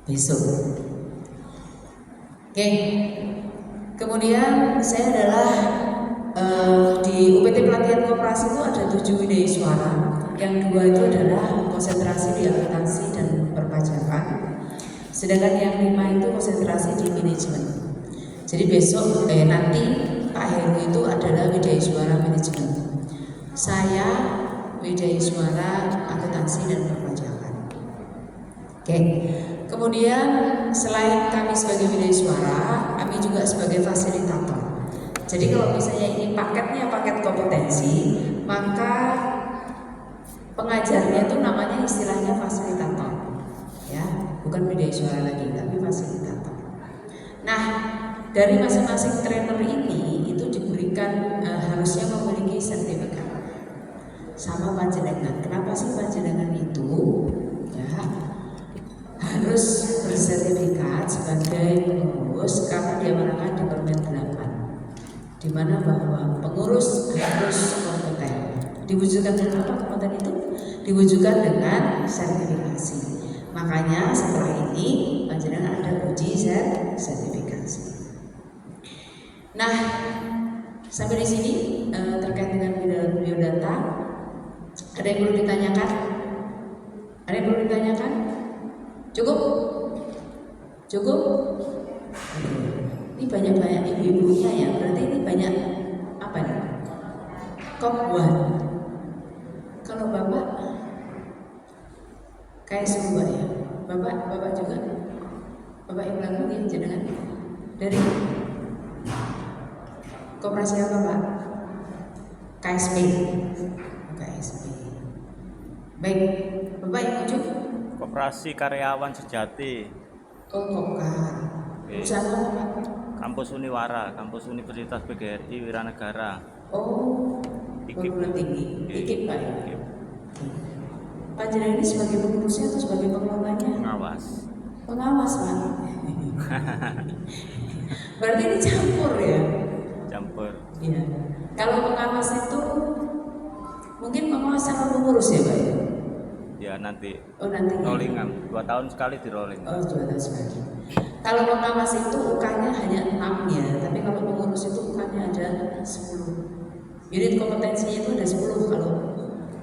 besok. Oke. Kemudian saya adalah di UPT pelatihan koperasi itu ada 7 widya suara. Yang 2 itu adalah konsentrasi di akuntansi dan perpajakan. Sedangkan yang 5 itu konsentrasi di manajemen. Jadi besok nanti Pak Heru itu adalah widya suara manajemen. Saya widya suara akuntansi dan perpajakan. Oke. Kemudian selain kami sebagai widya suara, kami juga sebagai fasilitator. Jadi kalau misalnya ini paketnya paket kompetensi, maka pengajarnya itu namanya istilahnya fasilitator, ya, bukan widya suara lagi, tapi fasilitator. Nah, dari masing-masing trainer ini itu diberikan harusnya memiliki sertifikat sama panjenengan. Kenapa sih panjenengan itu ya harus bersertifikat sebagai pengurus? Karena diamanahkan di Permen 8, di mana bahwa pengurus harus kompeten. Diwujudkan dengan apa kompeten itu? Diwujudkan dengan sertifikasi. Makanya setelah ini panjenengan ada uji sertifikasi. Nah, sampai di sini terkait dengan biodata, ada yang perlu ditanyakan? Ada yang perlu ditanyakan? Cukup? Cukup? Ini banyak-banyak ibu-ibunya ya, berarti ini banyak apa nih? Kompuan. Kalau bapak kayak semua ya, bapak juga, bapak yang belakang ya jenengan dari koperasi apa pak? KSP. KSP. Baik, bapak yang ujung. Koperasi Karyawan Sejati. Oh, Kopkar. Usaha apa pak? Kampus Uniwara, Kampus Universitas PGRI Wiranegara. Oh, perguruan tinggi. IKIP pak ya? Panjenengan ini sebagai pengurusnya atau sebagai pengelolanya? Pengawas. Pengawas pak. Berarti ini campur ya? Campur. Iya. Kalau pengawas itu mungkin pengawas sama pengurus ya pak ya? Ya nanti. Oh nanti. Rollingan, 2 tahun sekali di rolling. Oh 2 tahun sekali. Kalau pengawas itu UK-nya hanya 6 ya, tapi kalau pengurus itu UK-nya ada 10. Unit kompetensinya itu ada 10 kalau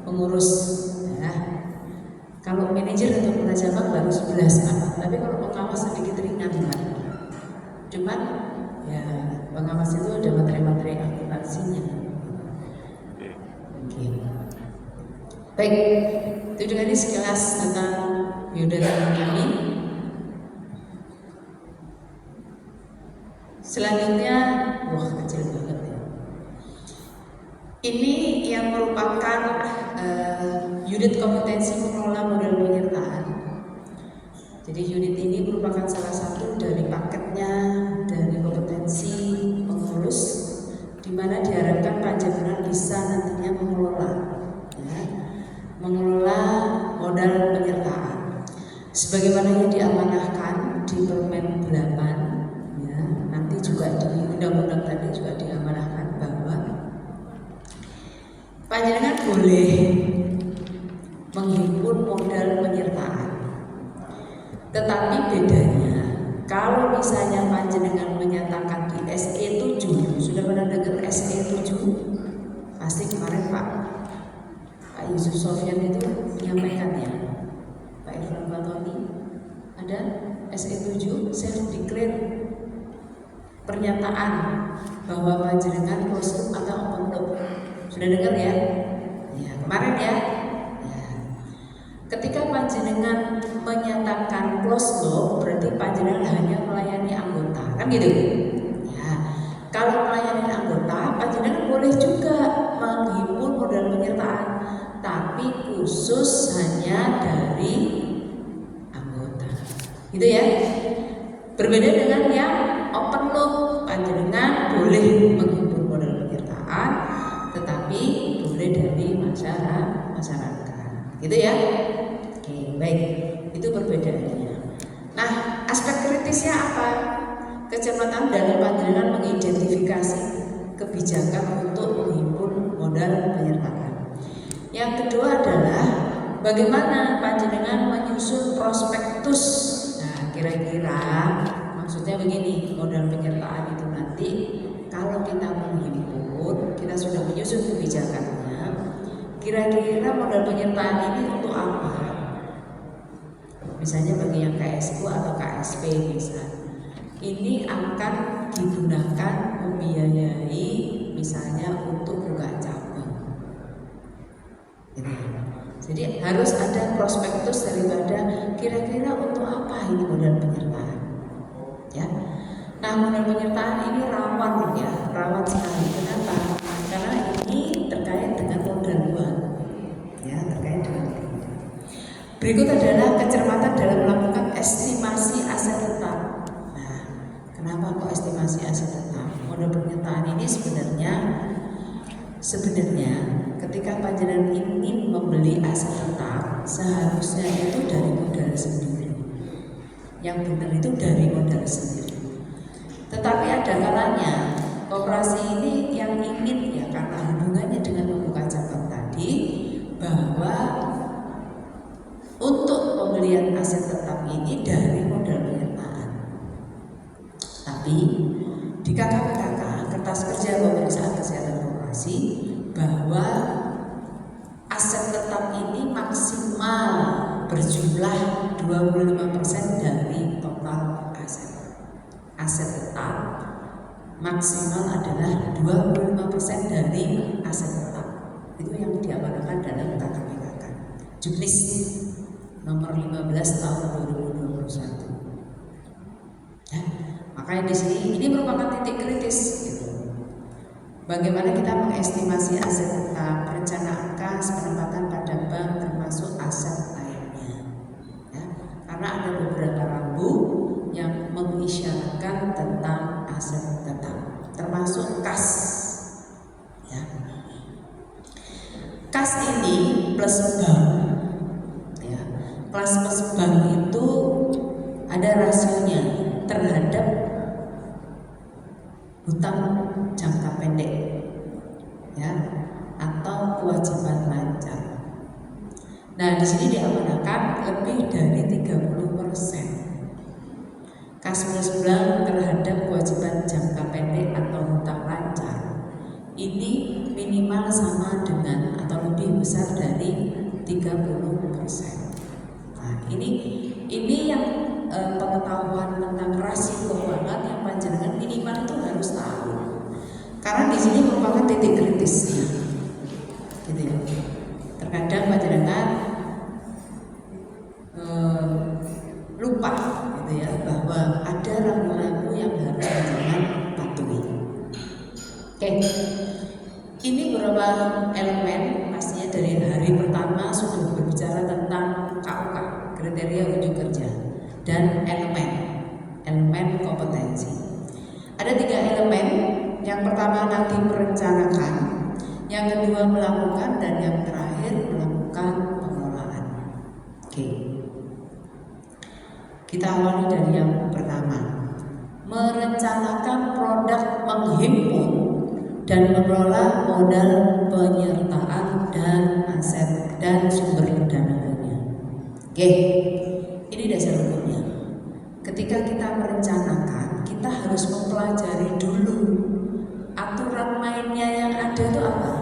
pengurus. Ya. Kalau manajer atau pengawas cabang baru 11 Pak. Tapi kalau pengawas sedikit ringan Pak. Cuman ya pengawas itu ada materi-materi akuntansinya. Oke. Baik, itu juga ini sekilas tentang biodata kami. Selanjutnya, wah kecil banget ya. Ini yang merupakan unit kompetensi mengelola modal penyertaan. Jadi unit ini merupakan salah satu dari paketnya dari kompetensi pengurus, di mana diharapkan panjenengan bisa nantinya mengelola modal penyertaan. Sebagaimana yang diamanahkan di Permen 8, ya, nanti juga di undang-undang tadi juga diamanahkan bahwa panjenengan boleh menghimpun modal penyertaan. Tetapi bedanya kalau misalnya panjenengan menyatakan di SE7, sudah pernah dengar SE7? Pasti kemarin Pak Yusuf Sofyan itu menyampaikan ya, Pak Irfan Fatoni ada SE7 self declare pernyataan bahwa panjenengan close loop atau open loop. Sudah dengar ya? Ya kemarin ya. Ketika panjenengan menyatakan close loop, berarti panjenengan hanya melayani anggota, kan gitu? Ya. Kalau melayani anggota, panjenengan boleh juga menghimpun modal penyertaan, tapi khusus hanya dari anggota. Gitu ya? Berbeda dengan yang open loop, panjenengan boleh menghimpun modal penyertaan, tetapi boleh dari masyarakat. Gitu ya? Oke, baik. Itu perbedaannya. Nah, aspek kritisnya apa? Kecermatan dalam panjenengan mengidentifikasi kebijakan untuk menghimpun modal penyertaan. Yang kedua adalah bagaimana panjenengan prospektus. Nah, kira-kira maksudnya begini, modal penyertaan itu nanti kalau kita menghimpun, kita sudah menyusun kebijakannya, kira-kira modal penyertaan ini untuk apa? Misalnya bagi yang KSU atau KSP misalnya, ini akan digunakan membiayai misalnya untuk buka cabang. Gitu. Jadi harus ada prospektus daripada kira-kira untuk apa ini modal penyertaan. Ya. Nah, modal penyertaan ini rawan ya, rawan sekali. Kenapa? Karena ini terkait dengan modal luar. Ya, terkait dengan modal. Berikut adalah kecermatan dalam melakukan estimasi aset tetap. Nah, kenapa kok estimasi aset tetap? Modal penyertaan ini sebenarnya ketika panjenengan ingin membeli aset tetap, seharusnya itu dari modal sendiri. Yang benar itu dari modal sendiri. Tetapi ada kalanya koperasi ini yang ingin ya karena hubungannya dengan membuka cabang tadi, bahwa untuk pembelian aset tetap ini dari modal penyertaan. Tapi di KKPKK, Kertas Kerja Pemeriksaan Kesehatan Koperasi, bahwa aset tetap ini maksimal berjumlah 25% dari total aset. Aset tetap maksimal adalah 25% dari aset tetap. Itu yang diamanahkan dalam KKPKK. Juknis nomor 15 tahun 2021. Ya, makanya di sini ini merupakan titik kritis gitu. Bagaimana kita mengestimasi aset tetap, perencanaan kas, penempatan pada bank termasuk aset lainnya. Ya, karena ada beberapa rambu yang mengisyaratkan tentang aset tetap, termasuk kas. Ya. Kas ini plus bank. Ya. Kas plus bank itu ada rasionya terhadap hutang jangka pendek, ya, atau kewajiban lancar. Nah, di sini diamanahkan lebih dari 30%. Kas plus bank terhadap kewajiban jangka pendek atau hutang lancar ini minimal sama dengan atau lebih besar dari 30%. Nah, ini yang pengetahuan tentang rasio keuangan yang panjenengan minimal itu harus tahu. Karena di sini merupakan titik kritisnya. Gitu ya. Terkadang panjenengan lupa gitu ya, bahwa ada rambu-rambu yang harus panjenengan patuhi. Oke. Ini beberapa elemen, pastinya dari hari pertama sudah berbicara tentang KUK, kriteria unjuk kerja, dan elemen kompetensi. Ada 3 elemen. Yang pertama nanti merencanakan, yang kedua melakukan, dan yang terakhir melakukan pengelolaan. Oke. Kita awali dari yang pertama. Merencanakan produk menghimpun dan mengelola modal penyertaan dan aset dan sumber dana lainnya. Oke, ini dasar hukumnya. Ketika kita merencanakan, kita harus mempelajari dulu aturan mainnya yang ada itu apa.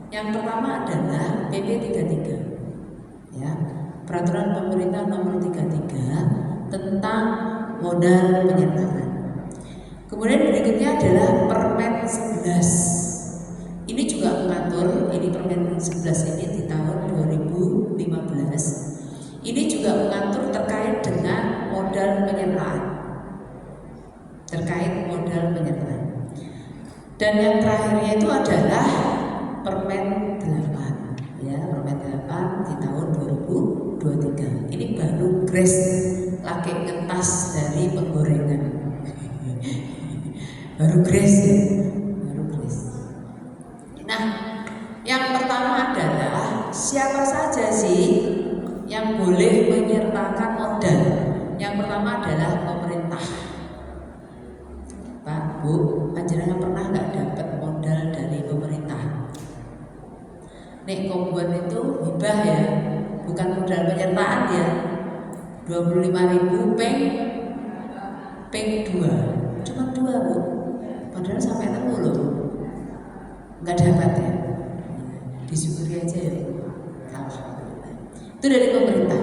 Yang pertama adalah PP 33, ya, Peraturan Pemerintah Nomor 33 tentang modal penyertaan. Kemudian berikutnya adalah Permen 11. Ini juga mengatur, ini Permen 11 ini di tahun 2015. Ini juga mengatur terkait dengan modal penyertaan. Terkait modal penyertaan. Dan yang terakhirnya itu adalah Permen 8. Ya, Permen 8 di tahun 2023. Ini baru grace laki ngetas dari penggorengan. Baru grace ya, baru grace. Nah, yang pertama adalah siapa saja sih yang boleh menyertakan modal. Yang pertama adalah pemerintah. Pak, Bu, panjenengan pernah nggak dapat modal dari pemerintah? Nek kombuan itu hibah ya, bukan modal penyertaan ya. 25.000 peng 2. Cuma 2 Bu. Padahal sampai 10 loh. Enggak dapat ya. Disyukuri aja ya. Alhamdulillah. Itu dari pemerintah.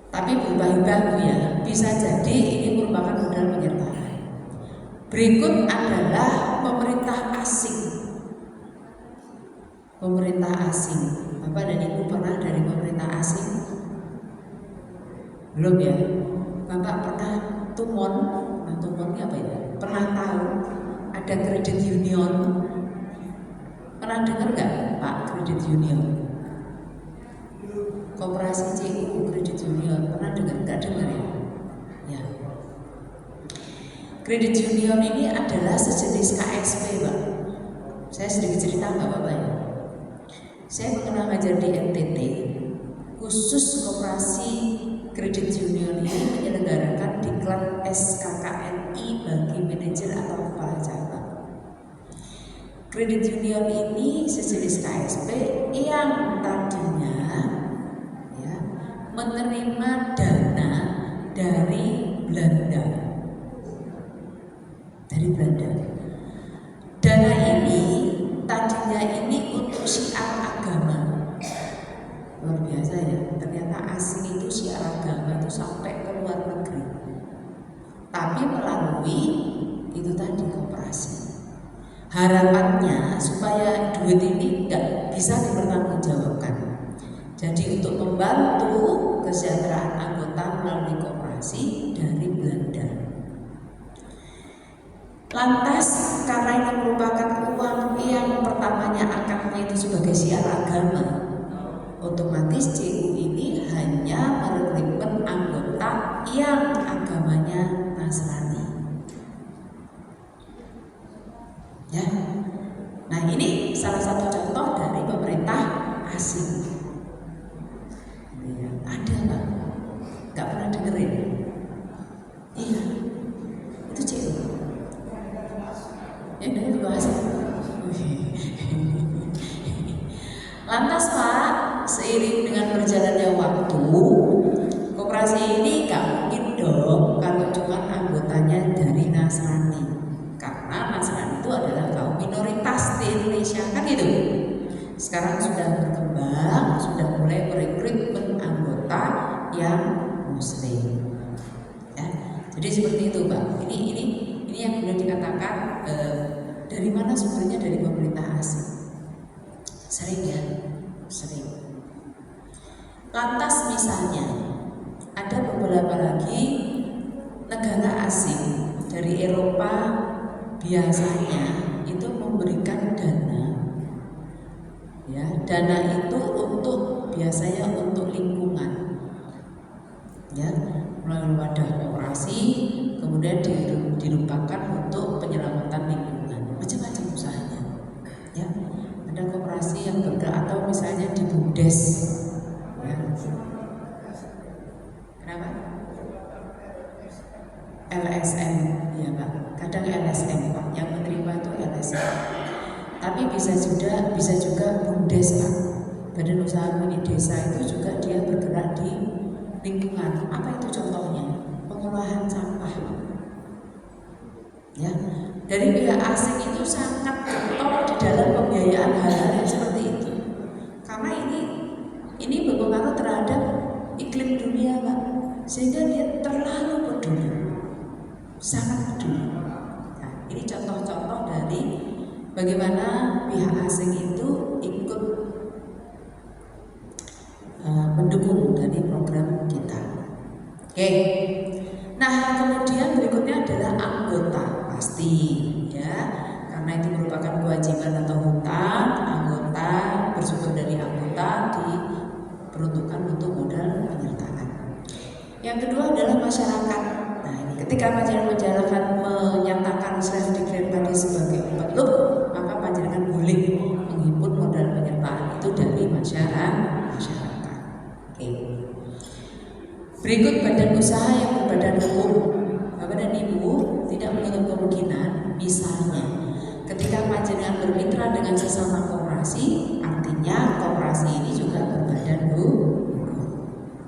Tapi berubah-ubah Bu ya. Bisa jadi ini merupakan modal penyertaan. Berikut adalah pemerintah asing. Pemerintah asing. Bapak dan Ibu pernah dari pemerintah asing? Belum ya? Bapak pernah tumon? Nah, tumonnya apa ya? Pernah tahu ada kredit union? Pernah dengar nggak Pak kredit union? Koperasi CU kredit union pernah dengar? Nggak dengar ya? Ya. Kredit union ini adalah sejenis KSP Pak. Saya sedikit cerita nggak Bapak ya? Saya pernah ngajar di NTT, khusus koperasi kredit union ini menyelenggarakan diklat SKKNI bagi manajer atau kepala cabang. Kredit union ini sejenis KSP yang tadinya ya, menerima dana dari Belanda. Dana ini tadinya ini untuk syiar agama. Luar biasa ya, ternyata asing itu syiar agama itu sampai ke luar negeri. Tapi melalui itu tadi koperasi. Harapannya supaya duit ini tidak bisa dipertanggungjawabkan. Jadi untuk membantu kesejahteraan anggota melalui koperasi dari Belanda. Lantas karena ini merupakan uang yang pertamanya akadnya itu sebagai syiar agama, otomatis CU ini hanya merekrutmen anggota yang agamanya Nasrani. Ya, nah ini salah satu contoh dari pemerintah asing. Ada nggak? Nggak pernah dengerin? Iya, itu CU. Ya udah dibahas. Lantas Pak, seiring dengan berjalannya waktu, koperasi ini gak mungkin dong kalau cuma anggotanya dari Nasrani. Karena Nasrani itu adalah kaum minoritas di Indonesia kan gitu. Sekarang sudah berkembang, sudah mulai merekrutmen anggota yang Muslim. Ya, jadi seperti itu Pak. Ini yang kemudian dikatakan dari mana sumbernya, dari pemerintah asing. Sering ya, sering. Lantas misalnya ada beberapa lagi negara asing dari Eropa biasanya itu memberikan dana. Ya, dana itu untuk biasanya untuk lingkungan. Ya, melalui wadah koperasi, kemudian dirupakan untuk penyelamatan lingkungan, macam-macam usahanya. Ya, ada koperasi yang bergerak atau misalnya di BUMDes. Ya. Kenapa? LSM, ya Pak. Kadang LSM Pak, yang menerima itu LSM. Tapi bisa juga BUMDes Pak. Badan Usaha Milik Desa itu juga dia bergerak di lingkungan. Apa itu contohnya? Pengolahan sampah. Ya, dari pihak asing itu sangat getol di dalam pembiayaan hal-hal yang seperti itu. Karena ini berpengaruh terhadap iklim dunia Pak. Sehingga dia terlalu peduli. Sangat peduli. Nah, ini contoh-contoh dari bagaimana pihak asing itu ikut mendukung dari program kita. Oke. Nah, kemudian berikutnya adalah anggota, pasti ya, karena itu merupakan kewajiban atau hutang anggota, bersumber dari anggota diperuntukkan untuk modal penyertaan. Yang kedua adalah masyarakat. Nah, ini ketika panjenengan menyatakan self-declare tadi sebagai pemeluk, maka panjenengan boleh menghimpun modal penyertaan itu dari masyarakat. Oke. Berikut badan usaha yang berbadan hukum. Bapak dan Ibu tidak menutup kemungkinan, misalnya ketika panjenengan bermitra dengan sesama koperasi, artinya koperasi ini juga berbadan hukum.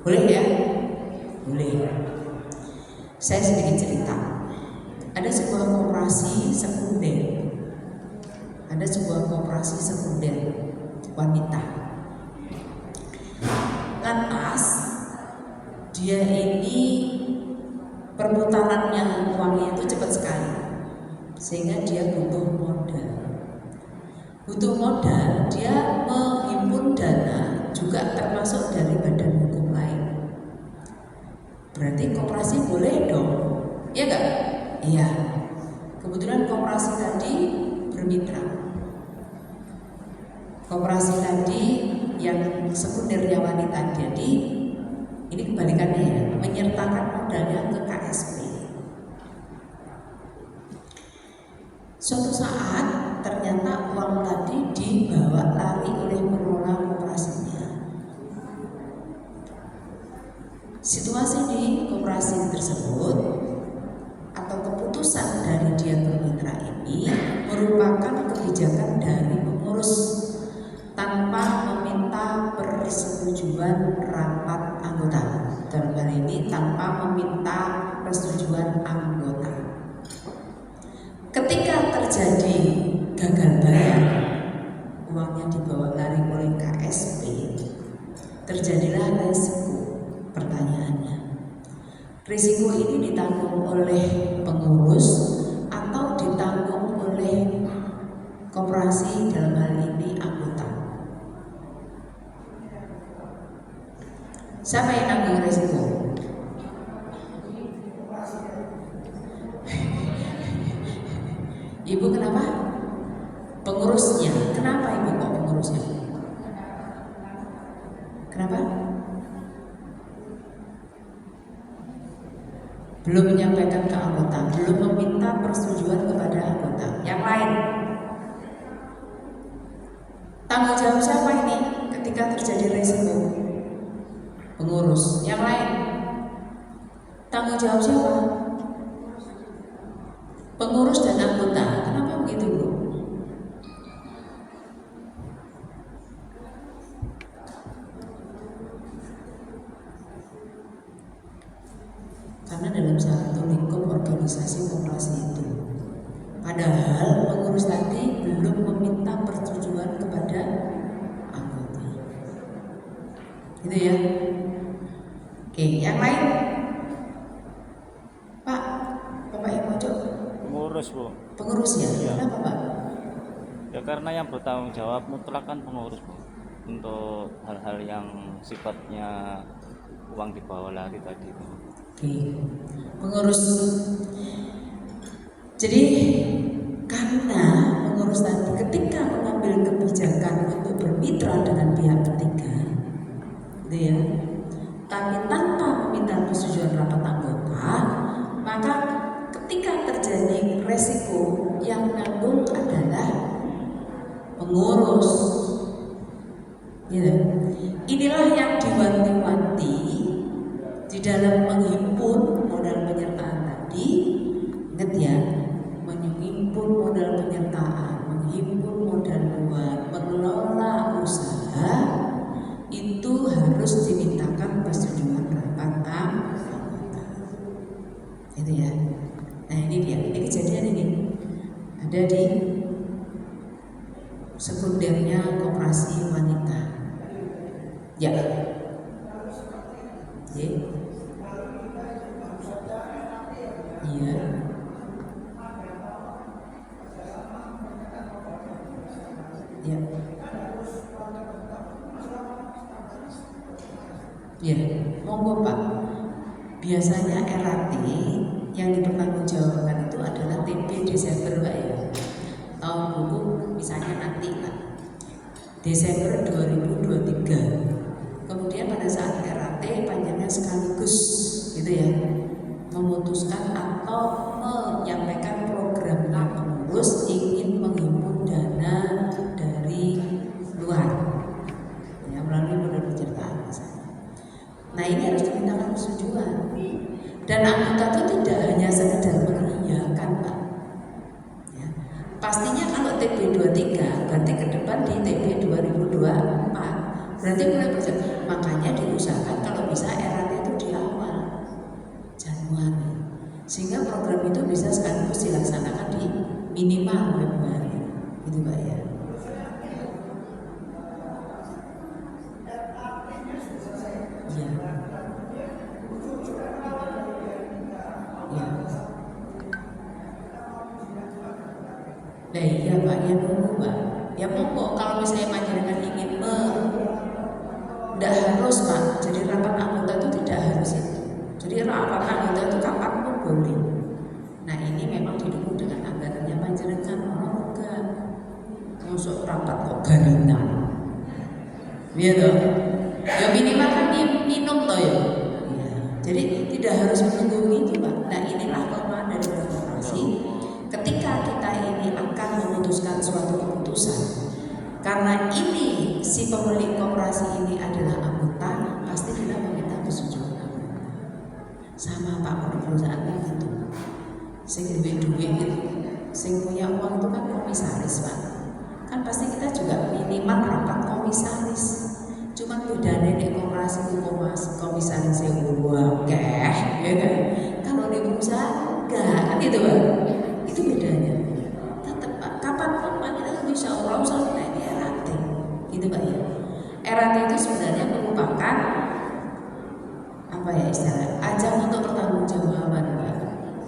Boleh ya? boleh. Saya sedikit cerita. Ada sebuah koperasi sekunder. Ada sebuah koperasi sekunder wanita. Lantas dia ini perputarannya uangnya itu cepat sekali, sehingga dia butuh modal. Butuh modal, dia menghimpun dana juga termasuk dari badan hukum lain. Berarti koperasi boleh dong, ya enggak? Iya. Kebetulan koperasi tadi bermitra. Koperasi tadi yang sekundernya wanita, jadi ini kebalikannya ya, menyertakan modalnya ke KSP. Suatu saat ternyata uang tadi dibawa lari oleh pengelola koperasinya. Situasi di koperasi tersebut atau keputusan dari dia bermitra ini merupakan kebijakan dari pengurus tanpa meminta persetujuan rapat anggota. Dalam hal ini tanpa meminta persetujuan anggota. Ketika terjadi gagal bayar, uangnya dibawa lari oleh KSP, terjadilah resiko. Pertanyaannya, risiko ini ditanggung oleh pengurus atau ditanggung oleh koperasi, dalam hal ini anggota? Siapa yang tanggung risiko? Ibu kenapa? Pengurusnya. Kenapa ibu kok pengurusnya? Kenapa? Belum menyampaikan ke anggota, belum meminta persetujuan kepada anggota. Yang lain, tanggung jawab siapa ini ketika terjadi resiko? Pengurus. Yang lain, tanggung jawab siapa? Pengurus dan anggota. Kenapa begitu, Bu? Karena dalam satu lingkup organisasi koperasi itu, padahal pengurus tadi belum meminta persetujuan kepada anggota. Gitu ya. Oke, yang lain? Pak, Bapak yang pojok. Pengurus, Bu. Pengurus ya? Iya. Kenapa, Pak? Ya karena yang bertanggung jawab mutlak kan pengurus, Bu. Untuk hal-hal yang sifatnya uang dibawa lari tadi, Bu. Oke, pengurus. Jadi karena pengurus tadi ketika mengambil kebijakan untuk bermitra dengan pihak ketiga, gitu ya, tapi tanpa meminta persetujuan rapat anggota, maka ketika terjadi resiko yang menanggung adalah pengurus. Gitu. Inilah yang diwanti-wanti di dalam menghimpun modal penyertaan tadi. Ingat ya, menghimpun modal penyertaan, menghimpun modal luar, mengelola usaha itu harus dimintakan persetujuan rapat anggota. Itu ya. Nah ini dia, ini kejadian ini ada di sekundernya koperasi wanita. Ya. Iya. Iya. Ya. Ya, monggo Pak. Biasanya RAT yang dipertanggungjawabkan itu adalah TP Desember Pak ya. Tahun buku misalnya nanti Pak. Desember 2023. Kemudian pada saat RAT panjangnya sekaligus gitu ya, memutuskan atau menyampaikan programnya pengurus ingin menghimpun dana dari luar ya, melalui modal penyertaan misalnya. Nah ini harus dimintakan persetujuan, dan anggota itu tidak hanya sekedar mengiyakan Pak ya. Pastinya kalau TP 23 berarti ke depan di TP 2024 berarti mulai berjalan. Makanya diusahakan kalau bisa RAT itu di awal Iya Pak, ya nunggu Pak. Ya pokok kalau misalnya panjenengan ingin tidak harus Pak. Jadi rapat anggota itu tidak harus itu. Jadi rapat anggota itu kapan pun boleh. Nah ini memang didukung dengan anggarannya panjenengan. Oh enggak, masuk rapat kok garingan. Iya toh. Ya minimal kan minum toh ya. Jadi tidak harus menunggu itu Pak. Nah inilah kelemahan dari demokrasi. Ketika kita ini akan memutuskan suatu keputusan, karena ini si pemilik koperasi ini adalah anggota, pasti kita meminta persetujuan anggota. Sama Pak perusahaan kan gitu. Sing duit itu, sing punya uang itu kan komisaris Pak. Kan pasti kita juga minimal rapat komisaris. Cuma bedanya di koperasi itu komisaris yang wakeh, ya kan? Kalau di perusahaan enggak, kan gitu Pak. Itu bedanya. Tetap Pak, kapanpun Pak kita bisa orang sampai di RAT, gitu Pak ya. RAT itu sebenarnya merupakan apa ya istilah ajang untuk pertanggungjawaban Pak.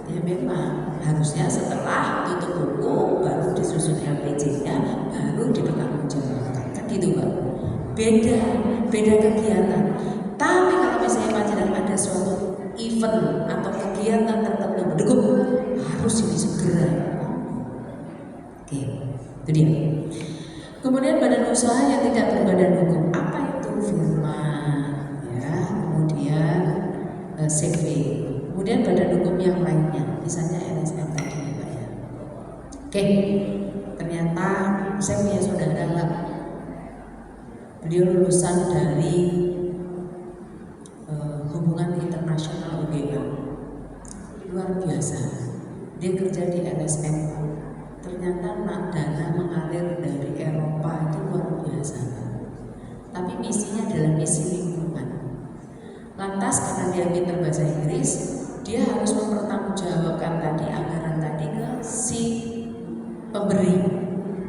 Ya memang harusnya setelah tutup buku baru disusun LPJ-nya, baru dipertanggungjawabkan, kan gitu Pak. Beda kegiatan. Tapi kalau misalnya panjenengan ada suatu event atau kegiatan tertentu mendukung, harus ini segera. Oke, itu dia. Kemudian badan usaha yang tidak berbadan hukum, apa itu firma, ya, kemudian CV, kemudian badan hukum yang lainnya, misalnya LSM tadi ya Pak ya. Oke, ternyata saya punya saudara Pak, beliau lulusan dari hubungan internasional UGM, luar biasa. Dia kerja di LSM, ternyata dana mengalir dari Eropa itu luar biasa. Tapi misinya adalah misi lingkungan. Lantas karena dia pintar bahasa Inggris, dia harus mempertanggungjawabkan tadi anggaran tadi ke si pemberi.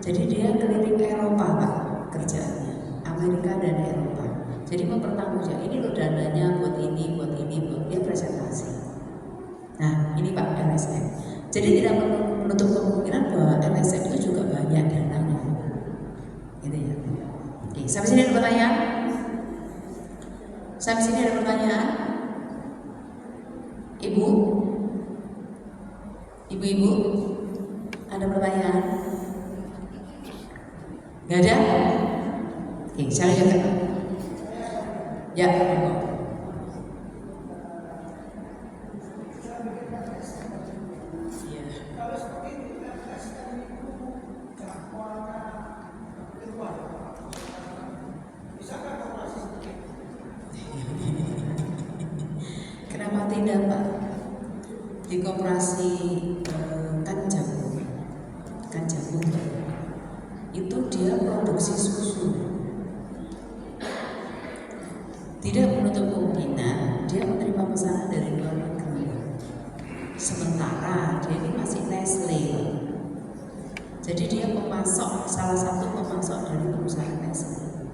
Jadi dia keliling Eropa Pak kerjaannya, Amerika dan Eropa. Jadi mempertanggungjawabkan ini loh dananya buat ini, buat dia presentasi. Nah ini Pak LSM. Jadi tidak menutup kemungkinan bahwa LSM itu juga banyak dananya. Gitu ya. Oke, sampai sini ada pertanyaan? Sampai sini ada pertanyaan? Ibu-ibu, ada pertanyaan? Gak ada? Oke, saya juga. Ya, kenapa tidak Pak? Di koperasi kan jagung itu dia produksi susu. Tidak menutup kemungkinan dia menerima pesanan dari luar negeri. Sementara dia ini masih Nestle. Jadi dia salah satu pemasok dari perusahaan Nestle.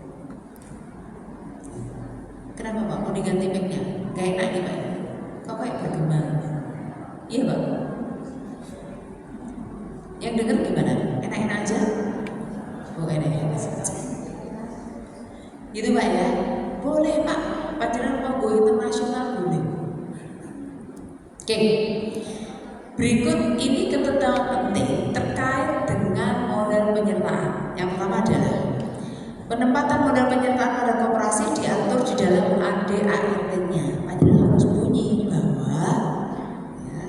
Kenapa Pak? Mau diganti mic-nya? Gak enak nih Pak. Kok kayak bergema? Iya Pak. Yang dengar gimana? Enak-enak aja? Oh enak-enak saja. Gitu Pak ya? Boleh Pak. Panjenengan mau go internasional boleh. Oke. Berikut ini ketentuan penting terkait dengan modal penyertaan. Yang pertama adalah penempatan modal penyertaan pada koperasi diatur di dalam ADART-nya. Panjenengan harus bunyi bahwa ya,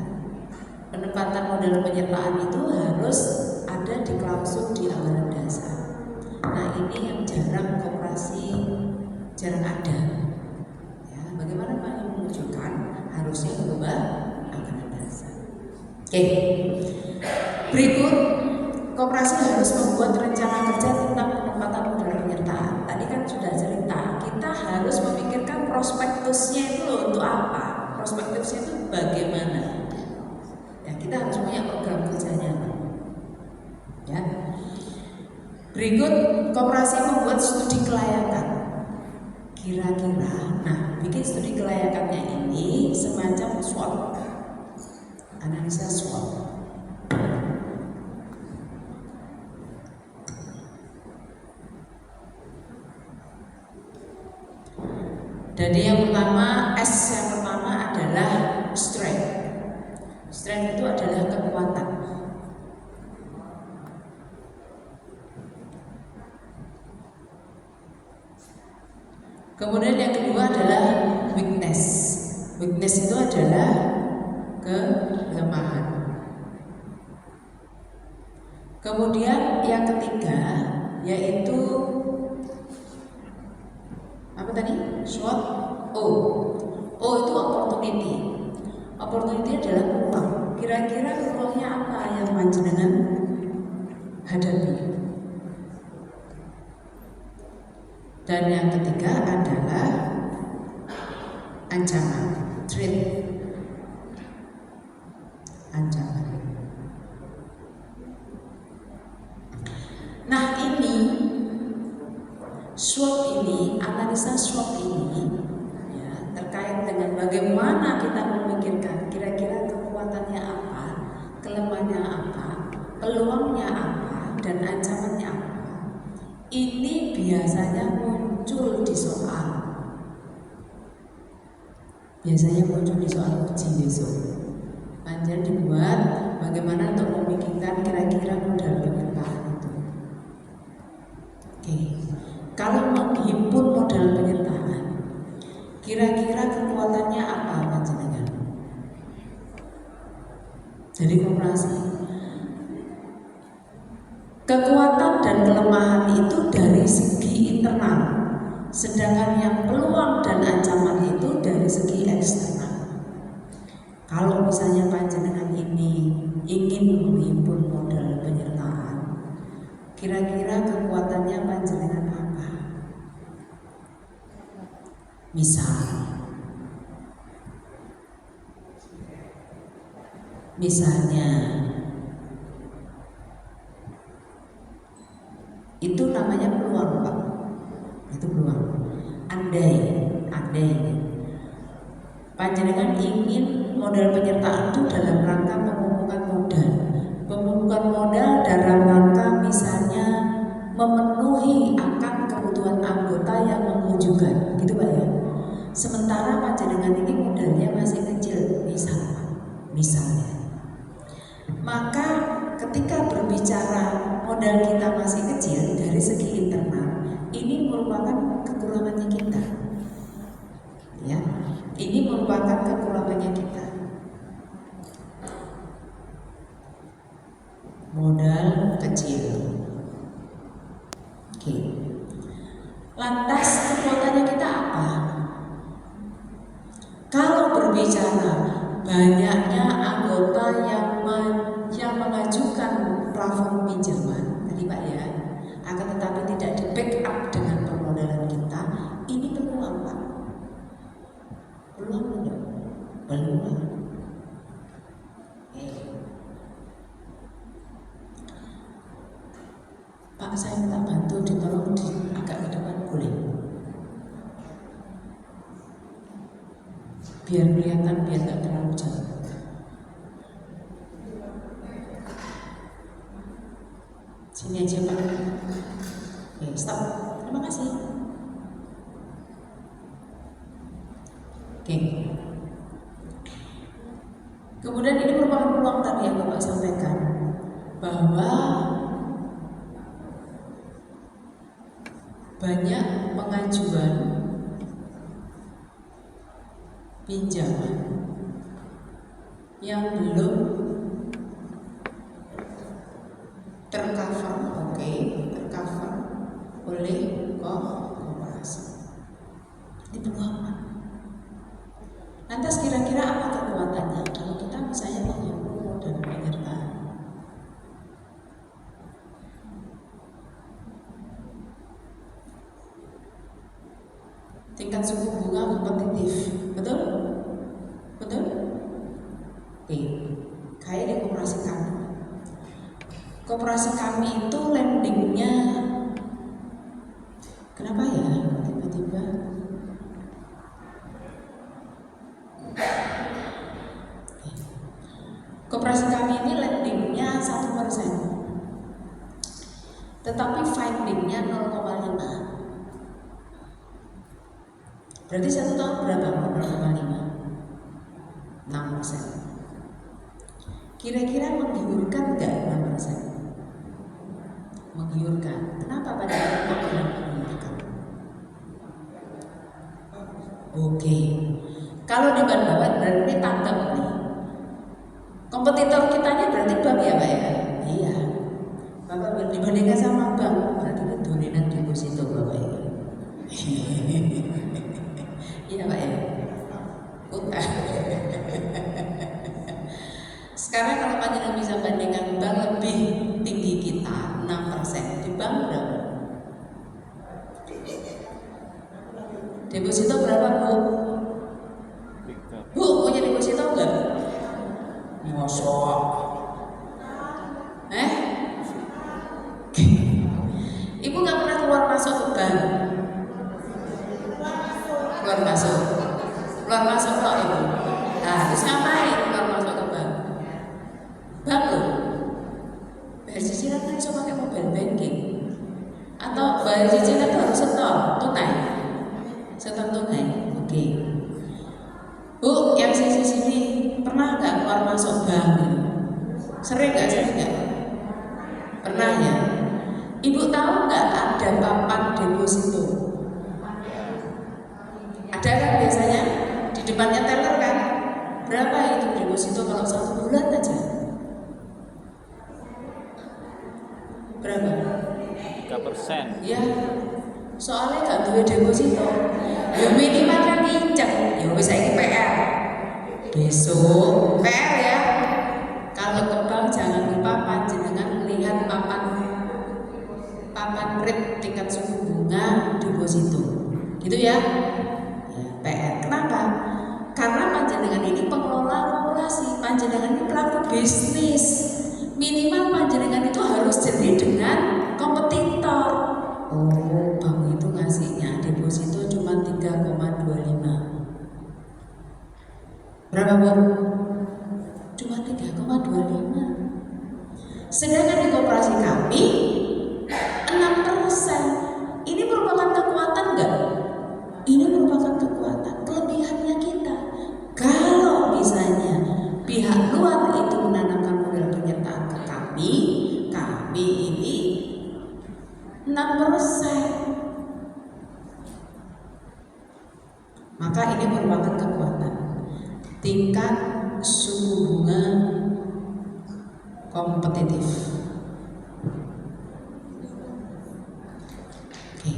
penempatan modal penyertaan itu harus ada di klausul di anggaran dasar. Nah ini yang jarang ada. Ya, bagaimana Pak yang menunjukkan harusnya berubah anggaran dasar. Oke. Berikut koperasi harus membuat rencana kerja tentang penempatan modal penyertaan. Tadi kan sudah cerita, kita harus memikirkan prospektusnya itu untuk apa? Prospektusnya itu bagaimana? Ya, kita harus punya program kerjanya. Ya. Berikut koperasi membuat studi kelayakan. Kira-kira, bikin studi kelayakannya ini semacam SWOT, analisa SWOT. Jadi yang pertama, S yang pertama adalah strength. Strength itu adalah kekuatan. Kemudian yang kedua adalah weakness. Weakness itu adalah kelemahan. Kemudian yang ketiga yaitu apa tadi? SWOT. O itu opportunity. Opportunity adalah peluang. Kira-kira peluangnya apa yang panjenengan hadapi? Dan yang ketiga adalah ancaman, threat. Ancaman. Nah ini SWOT ini, analisa SWOT ini ya, terkait dengan bagaimana kita memikirkan kira-kira kekuatannya apa, kelemahannya apa, peluangnya apa, dan ancamannya apa. Ini biasanya muncul di soal. Biasanya muncul di soal uji besok. Panjang dibuat bagaimana untuk memikirkan kira-kira modal penyertaan itu. Oke. Kalau menghimpun modal penyertaan, kira-kira kekuatannya apa panjenengan? Jadi koperasi. Kekuatan dan kelemahan itu dari segi internal, sedangkan yang peluang dan ancaman itu dari segi eksternal. Kalau misalnya panjenengan ini ingin menghimpun modal penyertaan, kira-kira kekuatannya panjenengan apa? Misalnya itu namanya peluang, Pak. Itu peluang. Andai panjenengan ingin modal penyertaan itu dalam rangka mengumpulkan modal. Pemumpukan modal dalam rangka misalnya memenuhi akan kebutuhan anggota yang menunjukkan, gitu Pak ya. Sementara panjenengan ini modalnya masih kecil, misalnya. Maka ketika berbicara modal kita masih kecil dari segi internal, ini merupakan kekurangannya kita. Ya, ini merupakan kekurangannya kita. Modal kecil. Oke. Lantas kekuatannya kita apa? Kalau berbicara banyaknya anggota yang mengajukan plafon pinjaman, tadi Pak ya, akan tetapi tidak di backup dengan permodalan kita, ini peluang Pak. Peluang tidak? Peluang. Pak, saya minta bantu ditolong agak ke depan boleh? Biar kelihatan, biar gak terlalu jauh. Sini aja Pak. Oke, stop. Terima kasih. Oke. Kemudian ini merupakan peluang tadi yang Bapak sampaikan, bahwa banyak pengajuan pinjaman yang belum tercover oleh koperasi. Ini peluang. Lantas kira-kira apa kekuatannya kalau kita misalnya menghimpun modal penyertaan? Tingkat suku bunga kompetitif, betul? Betul? Oke, kayak di koperasi kami. Koperasi kami itu lendingnya, kenapa ya tiba-tiba? Koperasi kami ini lendingnya 1%, tetapi fundingnya 0,5. Berarti 1 tahun berapa? 0,5. 6%. Kira-kira menggiurkan nggak 6%? Menggiurkan. Kenapa pada kok bilang menggiurkan? Oke. Kalau di bank bawah berarti tanggap nih. Kompetitor kitanya berarti bank ya Pak ya? Iya. Bapak dibandingkan sama bank berarti itu dominan deposito Bapak ya. Iya Pak ya. Utang. Sekarang kalau panjenengan bisa bandingkan bank lebih tinggi kita 6%, di bank berapa? Deposito berapa Bu? Bu punya deposito enggak? Mosok. Ibu nggak pernah keluar masuk ke bank? Keluar masuk kok Ibu. Nah, terus ngapain keluar masuk ke bank? Bank loh. Bayar cicilan kan bisa pakai mobile banking. Atau bayar cicilan itu harus setor tunai. Setor tunai. Oke. Bu, yang sini pernah nggak keluar masuk bank? Sering nggak? Pernah ya. Ibu tahu nggak ada papan deposito? Ada kan biasanya di depannya teller kan? Berapa itu deposito kalau 1 bulan aja? Berapa? 3%. Ya, soalnya nggak duwe deposito. Ya minimal kan nginjek. Ya wis saiki PR. Besok PR ya. Kalau ke bank jangan lupa panjenengan lihat papan rate tingkat suku bunga deposito. Gitu ya. Ya, PR. Kenapa? Karena panjenengan ini pengelola korporasi, panjenengan ini pelaku bisnis. Minimal panjenengan itu harus jadi dengan kompetitor. Oh, bank itu ngasihnya deposito cuma 3,25. Berapa Bu? Cuma 3,25. Sedangkan di koperasi kami 6%. Ini merupakan kekuatan enggak? Ini merupakan kekuatan, kelebihannya kita. Kalau misalnya pihak luar itu menanamkan modal penyertaan ke kami ini 6%. Maka ini merupakan kekuatan. Tingkat suku bunga kompetitif. Oke.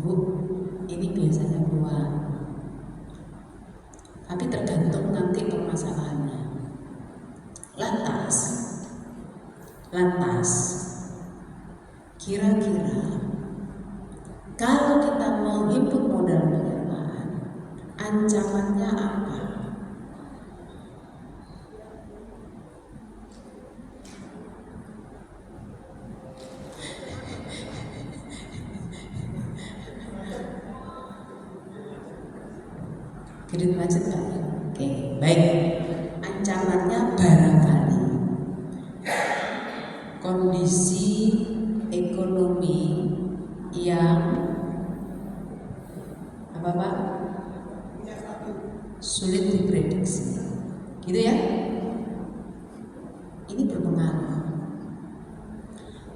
Bu, ini biasanya keluar. Tapi tergantung nanti permasalahannya. Lantas, kira-kira kalau kita menghimpun modal penyertaan, ancamannya apa? Kredit macet Pak? Oke, baik. Ancamannya barangkali kondisi ekonomi yang apa Pak? Sulit diprediksi. Gitu ya? Ini berpengaruh.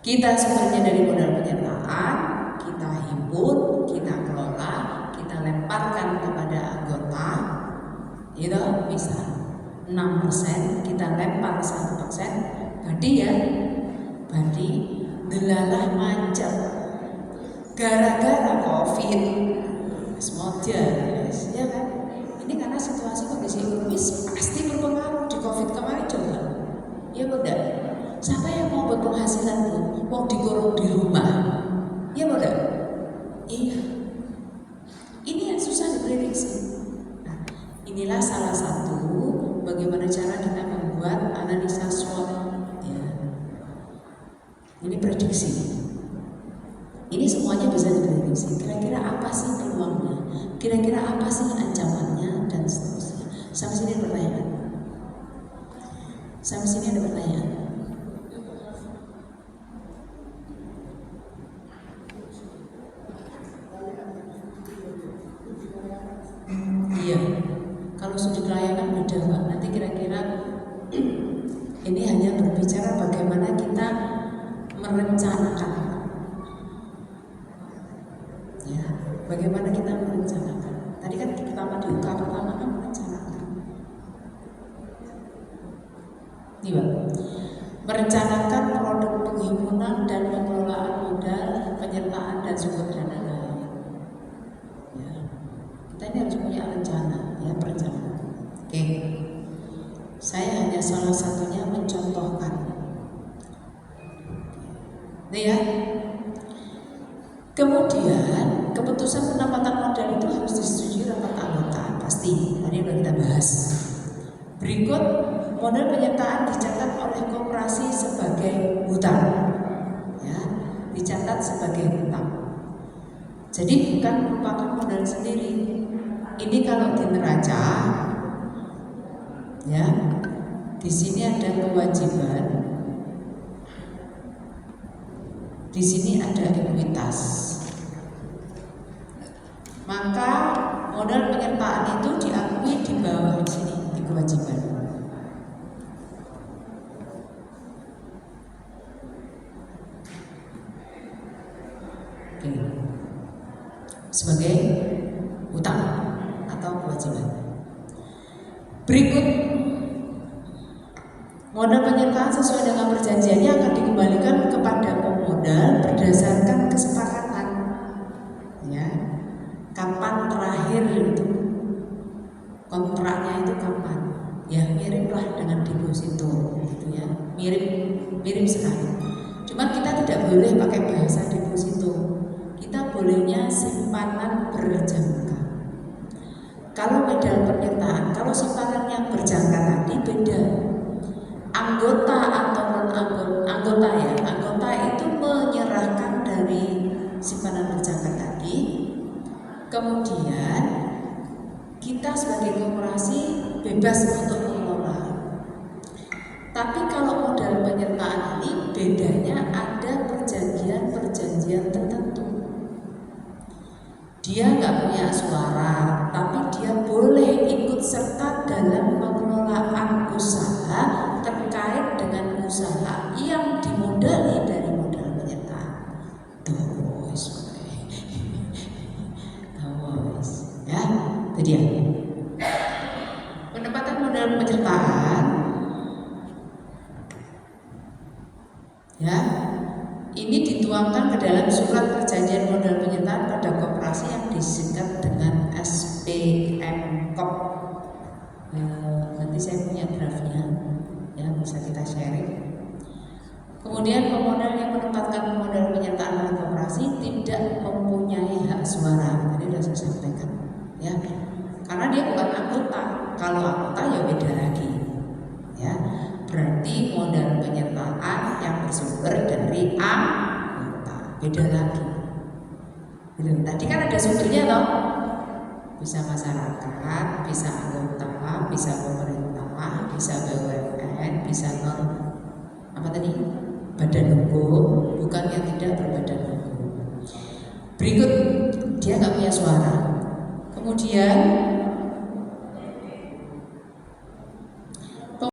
Kita sumbernya dari modal penyertaan, kita himpun, kita kelola, kita lemparkan kepada anggota, gitu bisa 6%, kita lempar 1%, berarti delalah macet gara-gara COVID, semuanya, ya kan? Ini karena situasi kondisi ekonomis pasti berpengaruh di COVID kemarin coba, ya benar. Siapa yang mau berpenghasilan Bu? Mau dikurung di rumah, ya benar. Iya. Ini yang susah diprediksi. Nah, inilah salah satu bagaimana cara kita membuat analisa SWOT. Ya. Ini prediksi. Ini semuanya bisa diprediksi. Kira-kira apa sih peluangnya? Kira-kira apa sih ancamannya dan seterusnya. Sampai sini ada pertanyaan. Sampai sini ada pertanyaan. Iya. Kalau sudut layanan beda Mbak. Nanti kira-kira ini hanya berbicara bagaimana kita merencanakan. Ya, bagaimana kita merencanakan. Tadi kan pertama di UK pertama kan merencanakan. Ini Mbak. Merencanakan produk penghimpunan dan pengelolaan modal, penyertaan dan sumber dana lain. Ya. Kita ini harus punya rencana, ya perencanaan. Oke. Saya hanya salah satunya mencontohkan. Ini ya. Kemudian keputusan penempatan modal itu harus disetujui rapat anggota, pasti. Tadi sudah kita bahas. Berikut modal penyertaan dicatat oleh koperasi sebagai hutang, ya, dicatat sebagai hutang. Jadi bukan merupakan modal sendiri. Ini kalau di neraca, ya, di sini ada kewajiban, di sini ada ekuitas. Maka modal penyertaan itu diakui di bawah sini di kewajiban. Oke. Sebagai utang atau kewajiban. Berikut modal penyertaan sesuai dengan perjanjiannya akan dikembalikan kepada pemodal berdasarkan kesepakatan. Ya, kapan terakhir itu kontraknya itu kapan? Ya miriplah dengan deposito, gitu ya. Mirip sekali. Cuma kita tidak boleh pakai bahasa deposito. Kita bolehnya simpanan berjangka. Kalau modal penyertaan, kalau simpanannya berjangka tadi beda. Anggota atau non-anggota ya, anggota itu menyerahkan dari simpanan berjangka tadi. Kemudian kita sebagai koperasi bebas untuk mengelola. Tapi kalau modal penyertaan ini bedanya ada perjanjian tertentu. Dia nggak punya suara, tapi dia boleh ikut serta dalam pengelolaan usaha terkait dengan usaha yang dimodali dari modal penyertaan. Ya, itu dia. Penempatan modal penyertaan, ya, ini dituangkan ke dalam surat perjanjian modal penyertaan pada koperasi yang disingkat dengan SPMKOP. Nanti saya punya draftnya, ya bisa kita sharing. Kemudian pemodal yang menempatkan modal penyertaan pada koperasi tidak mempunyai hak suara. Tadi sudah saya sampaikan, ya, karena dia bukan anggota. Kalau anggota ya beda lagi, ya. Berarti modal penyertaan yang bersumber dari anggota, beda lagi. Tadi kan ada sumbernya toh, bisa masyarakat, bisa anggota, bisa pemerintah, bisa BUMN, bisa non apa tadi badan hukum, bukan yang tidak berbadan hukum. Berikut dia nggak punya suara. Kemudian